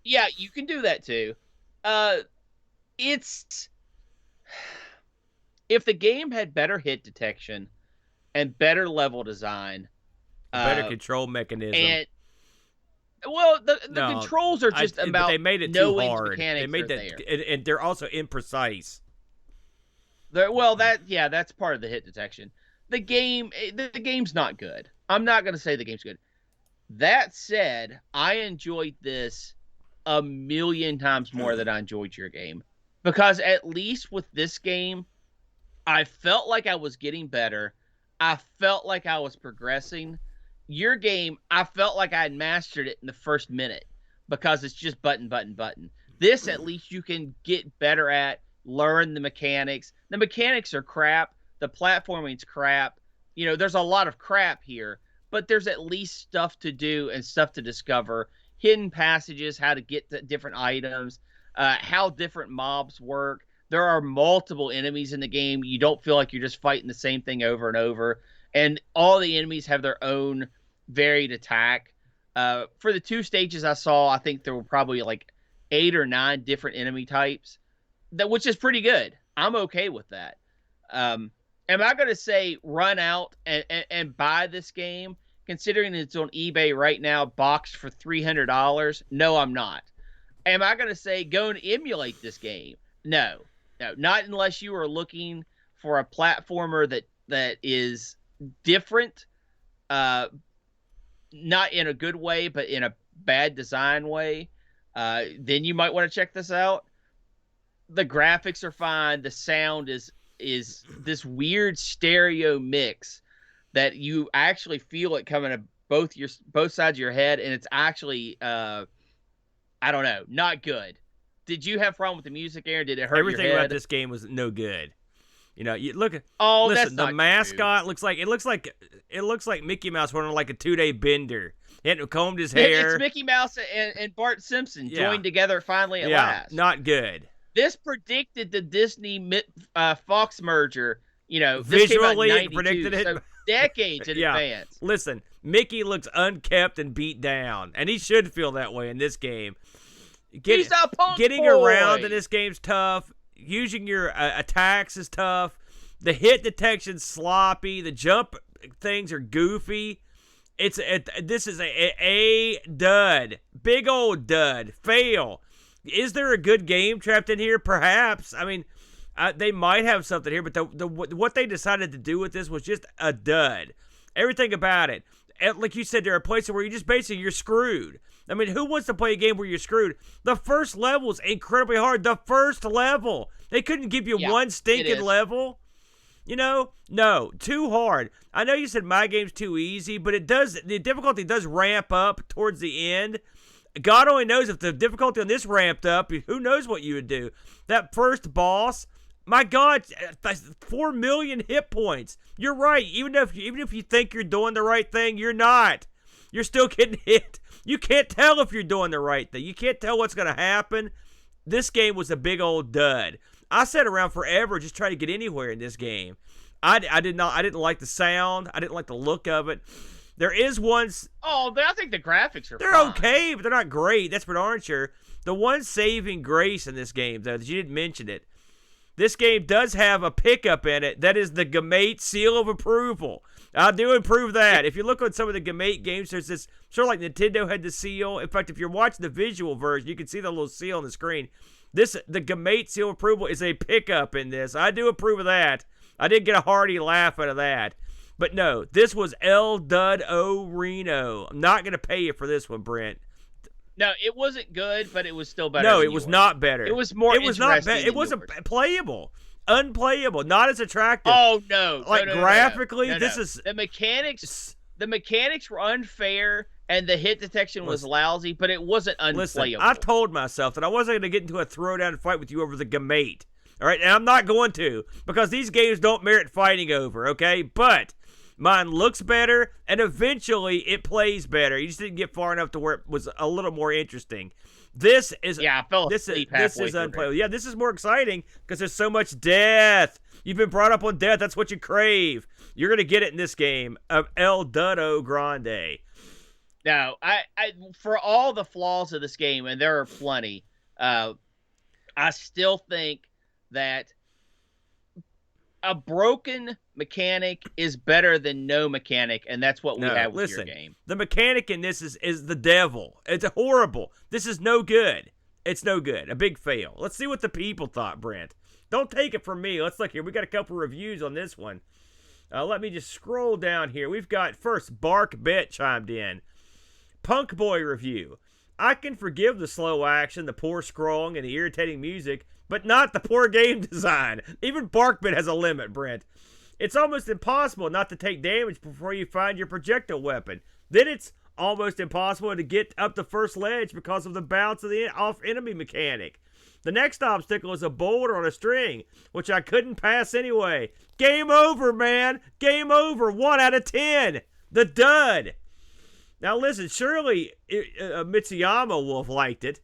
Yeah, you can do that too. It's if the game had better hit detection and better level design, better control mechanism, Well, the No, controls are just but about they made it too knowing the hard. They mechanics made are that, there. and they're also imprecise. Well, that's part of the hit detection. The game's not good. I'm not going to say the game's good. That said, I enjoyed this a million times more than I enjoyed your game, because at least with this game, I felt like I was getting better. I felt like I was progressing. Your game, I felt like I had mastered it in the first minute because it's just button, button, button. This, at least you can get better at, learn the mechanics. The mechanics are crap. The platforming's crap. You know, there's a lot of crap here, but there's at least stuff to do and stuff to discover. Hidden passages, how to get to different items, how different mobs work. There are multiple enemies in the game. You don't feel like you're just fighting the same thing over and over. And all the enemies have their own varied attack. For the 2 stages I saw, I think there were probably like 8 or 9 different enemy types, which is pretty good. I'm okay with that. Am I going to say run out and buy this game, considering it's on eBay right now, boxed for $300? No, I'm not. Am I going to say go and emulate this game? No, not unless you are looking for a platformer that is different, not in a good way, but in a bad design way. Then you might want to check this out. The graphics are fine. The sound is this weird stereo mix that you actually feel it coming to both sides of your head, and it's actually I don't know, not good. Did you have a problem with the music, Aaron? Did it hurt Everything your head? about this game was no good. You know, you look at. Oh, listen, that's the mascot looks like Mickey Mouse went on like a 2-day bender. He hadn't combed his hair. It's Mickey Mouse and Bart Simpson joined together finally at last. Not good. This predicted the Disney Fox merger. You know, visually this came out in 92, predicted it. So decades in advance. Listen, Mickey looks unkept and beat down, and he should feel that way in this game. He's a punk Getting boy. around in this game's tough. Using your attacks is tough. The hit detection's sloppy. The jump things are goofy. This is a dud. Big old dud. Fail. Is there a good game trapped in here? Perhaps. I mean, they might have something here, but what they decided to do with this was just a dud. Everything about it. Like you said, there are places where you're screwed. I mean, who wants to play a game where you're screwed? The first level is incredibly hard. The first level. They couldn't give you one stinking level. You know? No, too hard. I know you said my game's too easy, but the difficulty does ramp up towards the end. God only knows if the difficulty on this ramped up, who knows what you would do. That first boss, my God, 4 million hit points. You're right. Even if you think you're doing the right thing, you're not. You're still getting hit. You can't tell if you're doing the right thing. You can't tell what's going to happen. This game was a big old dud. I sat around forever just trying to get anywhere in this game. I didn't like the sound. I didn't like the look of it. There is one. Oh, I think the graphics are. They're fine. Okay, but they're not great. That's for darn sure. The one saving grace in this game, though, that you didn't mention it. This game does have a pickup in it. That is the GAMATE seal of approval. I do approve that. If you look at some of the GAMATE games, there's this sort of like Nintendo had the seal. In fact, if you're watching the visual version, you can see the little seal on the screen. The GAMATE seal of approval is a pickup in this. I do approve of that. I did get a hearty laugh out of that. But no, this was El Dud O Reno. I'm not going to pay you for this one, Brent. No, it wasn't good, but it was still better. No, it was not better. It was more. It was not better. It wasn't playable. Unplayable. Not as attractive. Oh no! Like graphically, this is the mechanics. The mechanics were unfair, and the hit detection was lousy, but it wasn't unplayable. Listen, I told myself that I wasn't going to get into a throwdown fight with you over the GAMATE. All right, and I'm not going to, because these games don't merit fighting over. Okay, but mine looks better, and eventually it plays better. You just didn't get far enough to where it was a little more interesting. This is I fell asleep this is unplayable. Yeah, this is more exciting because there's so much death. You've been brought up on death. That's what you crave. You're gonna get it in this game of El Duddo Grande. No, I for all the flaws of this game, and there are plenty, I still think that a broken mechanic is better than no mechanic, and that's what we have with your game. The mechanic in this is the devil. It's horrible. This is no good. It's no good. A big fail. Let's see what the people thought, Brent. Don't take it from me. Let's look here. We got a couple reviews on this one. Let me just scroll down here. We've got first Bark Bet chimed in. Punk Boy review. I can forgive the slow action, the poor scrolling, and the irritating music, but not the poor game design. Even BarkBit has a limit, Brent. It's almost impossible not to take damage before you find your projectile weapon. Then it's almost impossible to get up the first ledge because of the bounce of the off-enemy mechanic. The next obstacle is a boulder on a string, which I couldn't pass anyway. Game over, man. Game over. 1 out of 10. The dud. Now listen, surely Mitsuyama will have liked it.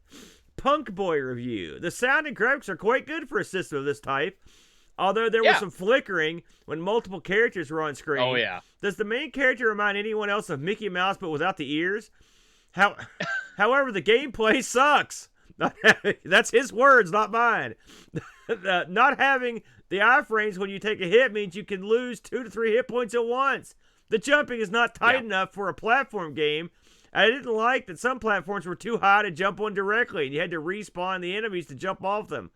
Punk Boy review. The sound and graphics are quite good for a system of this type, although there was some flickering when multiple characters were on screen. Oh, yeah. Does the main character remind anyone else of Mickey Mouse but without the ears? However, the gameplay sucks. That's his words, not mine. Not having the iframes when you take a hit means you can lose 2 to 3 hit points at once. The jumping is not tight enough for a platform game. I didn't like that some platforms were too high to jump on directly, and you had to respawn the enemies to jump off them.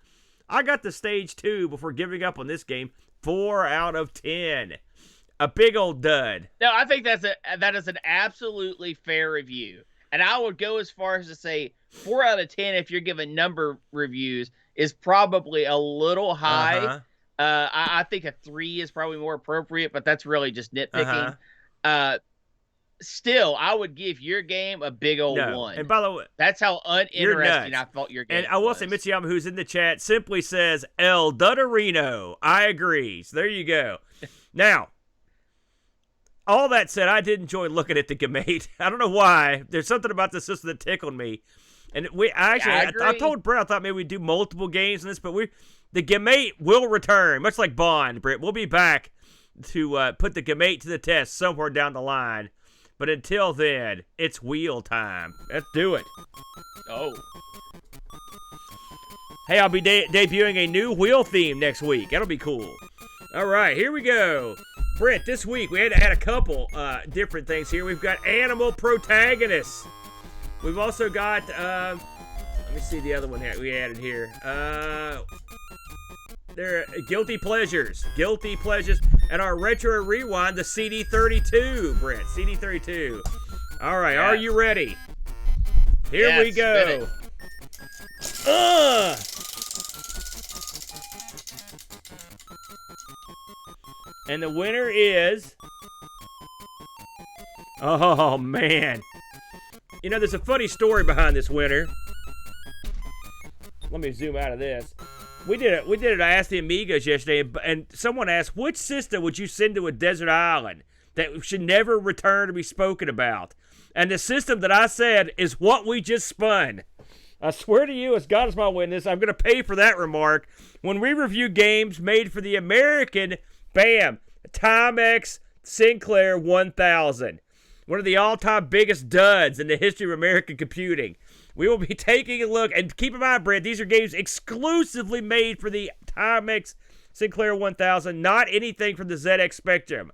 I got to stage 2 before giving up on this game. 4 out of 10. A big old dud. No, I think that is an absolutely fair review. And I would go as far as to say 4 out of 10, if you're giving number reviews, is probably a little high. I think a 3 is probably more appropriate, but that's really just nitpicking. Still, I would give your game a big old 1. And by the way, that's how uninteresting I thought your game was. And I will say, Mitsuyama, who's in the chat, simply says, El Dudderino. I agree. So there you go. Now, all that said, I did enjoy looking at the GAMATE. I don't know why. There's something about the system that tickled me. And I told Brett I thought maybe we'd do multiple games in this, but the GAMATE will return, much like Bond, Brett. We'll be back to put the GAMATE to the test somewhere down the line. But until then, it's wheel time. Let's do it. Oh. Hey, I'll be debuting a new wheel theme next week. That'll be cool. All right, here we go. Brent, this week we had a couple different things here. We've got animal protagonists. We've also got, let me see the other one here we added here. They're Guilty Pleasures. Guilty Pleasures. And our Retro Rewind, the CD32, Brent. CD32. All right, Are you ready? Here we go. And the winner is... Oh, man. You know, there's a funny story behind this winner. Let me zoom out of this. We did it. I asked the Amigos yesterday, and someone asked, which system would you send to a desert island that should never return to be spoken about? And the system that I said is what we just spun. I swear to you, as God is my witness, I'm going to pay for that remark when we review games made for the American, Timex Sinclair 1000. One of the all-time biggest duds in the history of American computing. We will be taking a look, and keep in mind, Brent, these are games exclusively made for the Timex Sinclair 1000, not anything from the ZX Spectrum.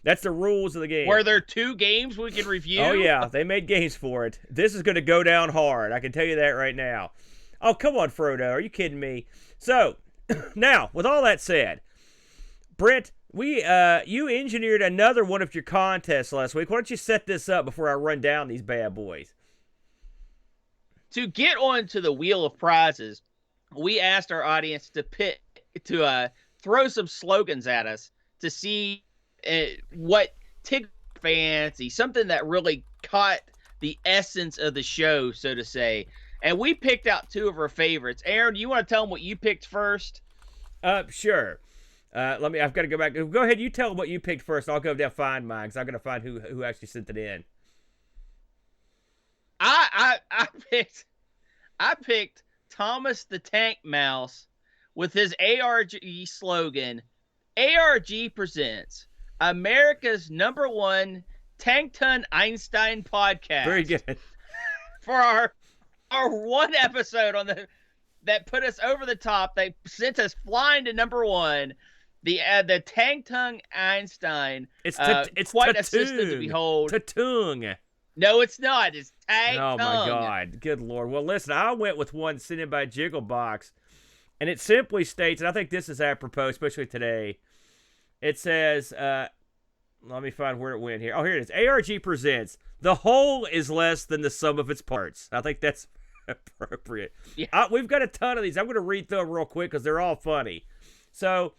That's the rules of the game. Were there 2 games we can review? Oh, yeah, they made games for it. This is going to go down hard. I can tell you that right now. Oh, come on, Frodo. Are you kidding me? So, now, with all that said, Brent, you engineered another one of your contests last week. Why don't you set this up before I run down these bad boys? To get onto the wheel of prizes, we asked our audience to throw some slogans at us to see what tickled fancy, something that really caught the essence of the show, so to say. And we picked out 2 of our favorites. Aaron, do you want to tell them what you picked first? Sure. I've got to go back. Go ahead. You tell them what you picked first. I'll go down and find mine because I'm going to find who actually sent it in. I picked Thomas the Tank Mouse with his ARG slogan, ARG Presents, America's #1 Tank Ton Einstein podcast. Very good. For our one episode that put us over the top. They sent us flying to #1. The Tang Tung Einstein. It's quite a Tatung. system to behold. Tatung. No, it's not. It's Tang Oh Tung. my God. Good Lord. Well, listen, I went with one sent in by Jigglebox, and it simply states, and I think this is apropos, especially today. It says, let me find where it went here. Oh, here it is. ARG Presents. The whole is less than the sum of its parts. I think that's appropriate. Yeah. We've got a ton of these. I'm going to read through them real quick because they're all funny. So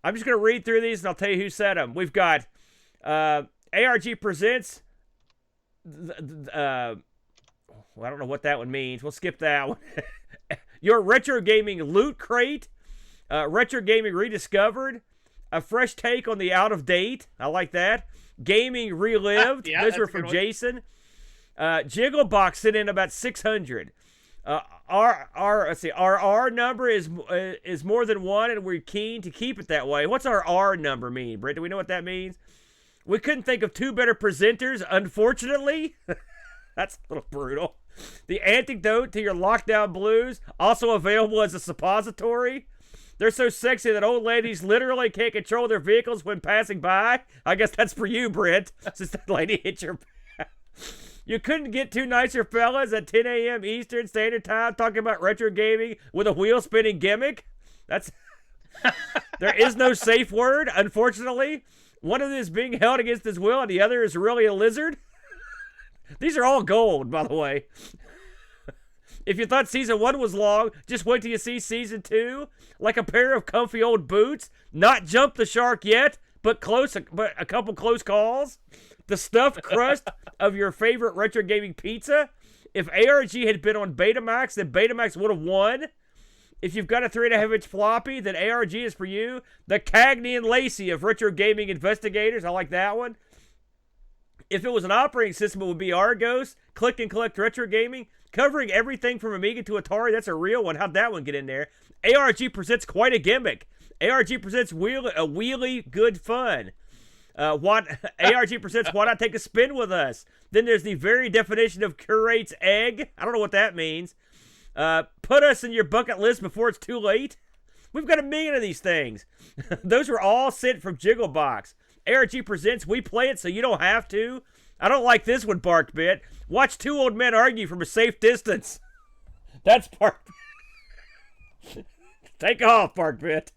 I'm just going to read through these and I'll tell you who said them. We've got ARG Presents. Well, I don't know what that one means. We'll skip that one. Your retro gaming loot crate. Retro gaming rediscovered. A fresh take on the out of date. I like that. Gaming relived. Yeah, those were from Jason. Jigglebox sent in about 600. Our R number is more than one, and we're keen to keep it that way. What's our R number mean, Brent? Do we know what that means? We couldn't think of two better presenters, unfortunately. That's a little brutal. The antidote to your lockdown blues, also available as a suppository. They're so sexy that old ladies literally can't control their vehicles when passing by. I guess that's for you, Brent, since that lady hit your back. You couldn't get two nicer fellas at 10 a.m. Eastern Standard Time talking about retro gaming with a wheel-spinning gimmick? That's... There is no safe word, unfortunately. One of them is being held against his will, and the other is really a lizard. These are all gold, by the way. If you thought season 1 was long, just wait till you see season 2. Like a pair of comfy old boots. Not jump the shark yet, but a couple close calls. The stuffed crust of your favorite retro gaming pizza. If ARG had been on Betamax, then Betamax would have won. If you've got a 3.5-inch floppy, then ARG is for you. The Cagney and Lacey of retro gaming investigators. I like that one. If it was an operating system, it would be Argos. Click and collect retro gaming. Covering everything from Amiga to Atari. That's a real one. How'd that one get in there? ARG presents quite a gimmick. ARG presents a wheelie good fun. ARG presents why not take a spin with us? Then there's the very definition of curate's egg. I don't know what that means. Put us in your bucket list before it's too late. We've got a million of these things. Those were all sent from Jigglebox. ARG presents we play it so you don't have to. I don't like this one, Bark Bit. Watch two old men argue from a safe distance. That's Bark Bit. Take off, Bark Bit.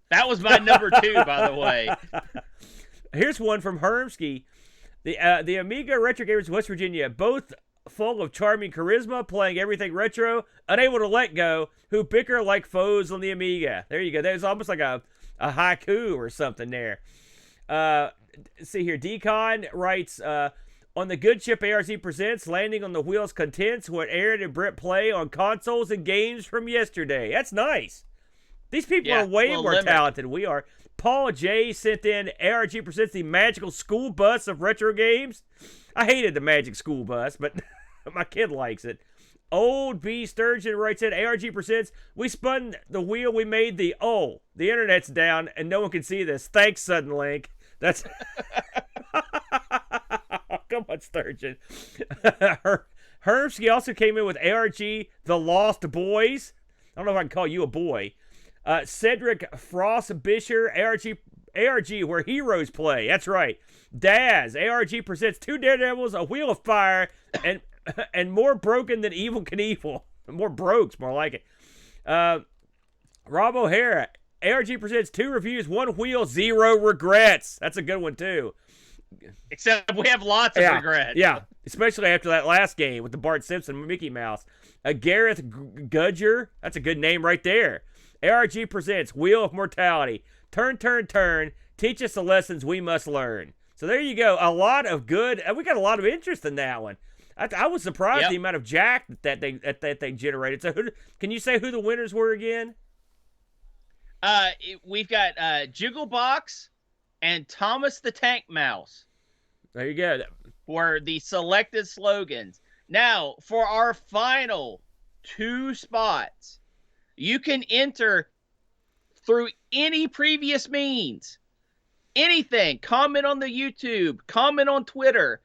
That was my number 2, by the way. Here's one from Hermsky. The Amiga Retro Gamers of West Virginia, both full of charming charisma, playing everything retro, unable to let go, who bicker like foes on the Amiga. There you go. There's almost like a haiku or something there. See here, Decon writes, on the good ship ARC presents Landing on the Wheels contents what Aaron and Brett play on consoles and games from yesterday. That's nice. These people are way more talented than we are. Paul J sent in ARG presents the magical school bus of retro games. I hated the magic school bus, but my kid likes it. Old B Sturgeon writes in ARG presents we spun the wheel, we made the internet's down and no one can see this. Thanks, Suddenlink. That's come on, Sturgeon. Hermsky also came in with ARG The Lost Boys. I don't know if I can call you a boy. Cedric Frostbisher, ARG Where Heroes Play. That's right. Daz, ARG presents two Daredevils, a Wheel of Fire, and more broken than Evil Knievel. More brokes, more like it. Rob O'Hara, ARG presents 2 reviews, 1 wheel, 0 regrets. That's a good one, too. Except we have lots of regrets. Yeah, especially after that last game with the Bart Simpson Mickey Mouse. Gareth Gudger, that's a good name right there. ARG presents Wheel of Mortality. Turn, turn, turn. Teach us the lessons we must learn. So there you go. A lot of good. We got a lot of interest in that one. I was surprised the amount of jack that they generated. So can you say who the winners were again? We've got Jigglebox and Thomas the Tank Mouse. There you go. For the selected slogans. Now, for our final 2 spots, you can enter through any previous means. Anything. Comment on the YouTube. Comment on Twitter.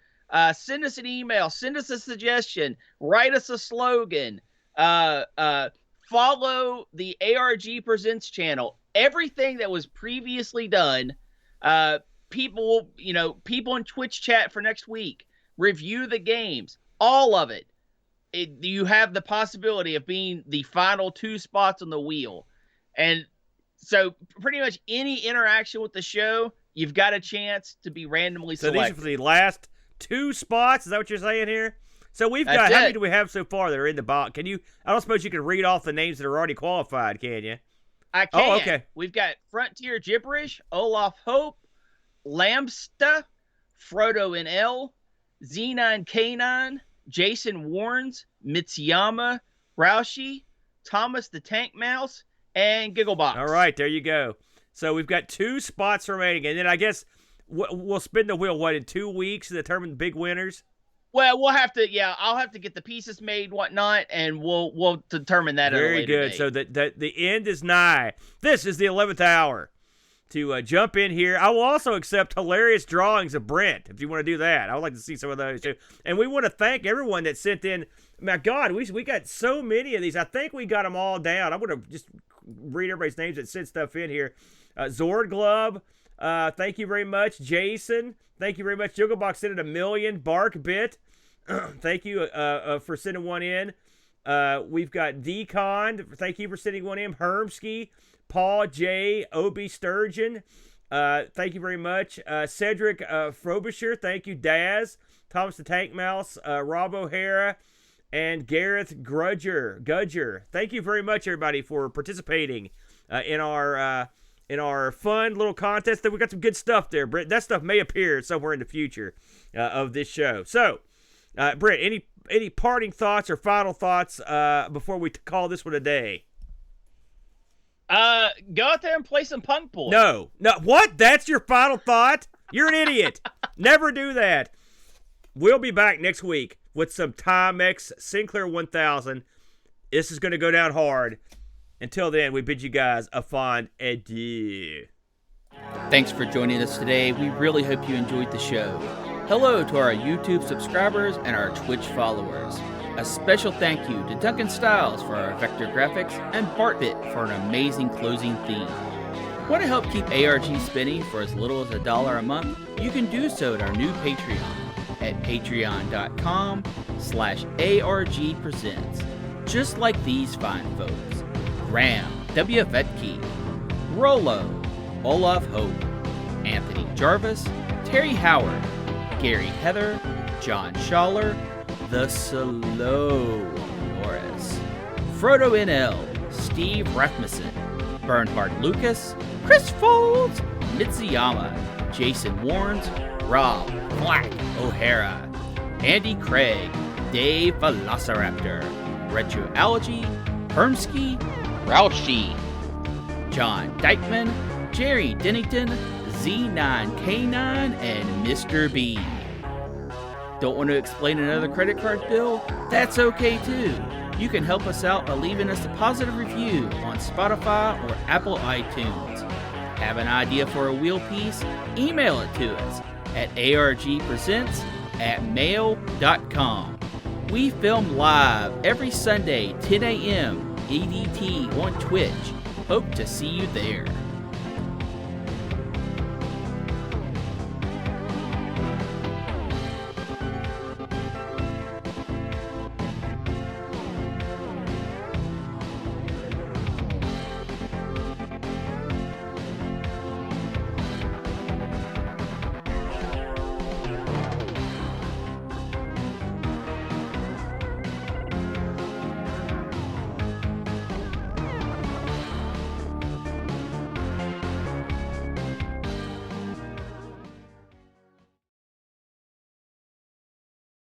Send us an email. Send us a suggestion. Write us a slogan. Follow the ARG Presents channel. everything that was previously done. People in Twitch chat for next week, review the games, all of it. You have the possibility of being the final 2 spots on the wheel. And so pretty much any interaction with the show, you've got a chance to be randomly selected. So these are for the last 2 spots? Is that what you're saying here? So we've got, how many do we have so far that are in the box? I don't suppose you can read off the names that are already qualified, can you? I can. Oh, okay. We've got Frontier Gibberish, Olaf Hope, Lambsta, Frodo NL, Z9K9, Jason Warrens, Mitsuyama, Roushi, Thomas the Tank Mouse, and Gigglebox. All right, there you go. So we've got 2 spots remaining, and then I guess we'll spin the wheel, in 2 weeks to determine the big winners? Well, we'll have to, I'll have to get the pieces made, whatnot, and we'll determine that at a later Very good. date. So the end is nigh. This is the 11th hour. To jump in here, I will also accept hilarious drawings of Brent if you want to do that. I would like to see some of those too. And we want to thank everyone that sent in. My God, we got so many of these. I think we got them all down. I'm going to just read everybody's names that sent stuff in here. Zord Glove, thank you very much. Jason, thank you very much. Jugglebox sent in 1 million. Bark Bit, thank you for sending one in. We've got Decon, thank you for sending one in. Hermsky, Paul J. O.B. Sturgeon, thank you very much. Cedric Frobisher, thank you. Daz, Thomas the Tank Mouse, Rob O'Hara, and Gareth Gudger. Thank you very much, everybody, for participating in our fun little contest. That we got some good stuff there, Britt. That stuff may appear somewhere in the future of this show. So, Britt, any parting thoughts or final thoughts before we call this one a day? Go out there and play some Punk Boy. No. What? That's your final thought? You're an idiot. Never do that. We'll be back next week with some Timex Sinclair 1000. This is going to go down hard. Until then, we bid you guys a fond adieu. Thanks for joining us today. We really hope you enjoyed the show. Hello to our YouTube subscribers and our Twitch followers. A special thank you to Duncan Styles for our vector graphics and Bartbit for an amazing closing theme. Want to help keep ARG spinning for as little as $1 a month? You can do so at our new Patreon at patreon.com/ARG Presents. Just like these fine folks. Graham W. Vetke, Rollo, Olaf Hope, Anthony Jarvis, Terry Howard, Gary Heather, John Schaller, The Slow Norris, Frodo NL, Steve Rasmussen, Bernhard Lucas, Chris Folds, Mitsuyama, Jason Warrens, Rob Black O'Hara, Andy Craig, Dave Velociraptor, Retroalgy, Hermsky, Roushi, John Dykeman, Jerry Dennington, Z9K9, and Mr. B. Don't want to explain another credit card bill? That's okay too. You can help us out by leaving us a positive review on Spotify or Apple iTunes. Have an idea for a wheel piece? Email it to us at argpresents@mail.com. We film live every Sunday, 10 a.m. EDT on Twitch. Hope to see you there.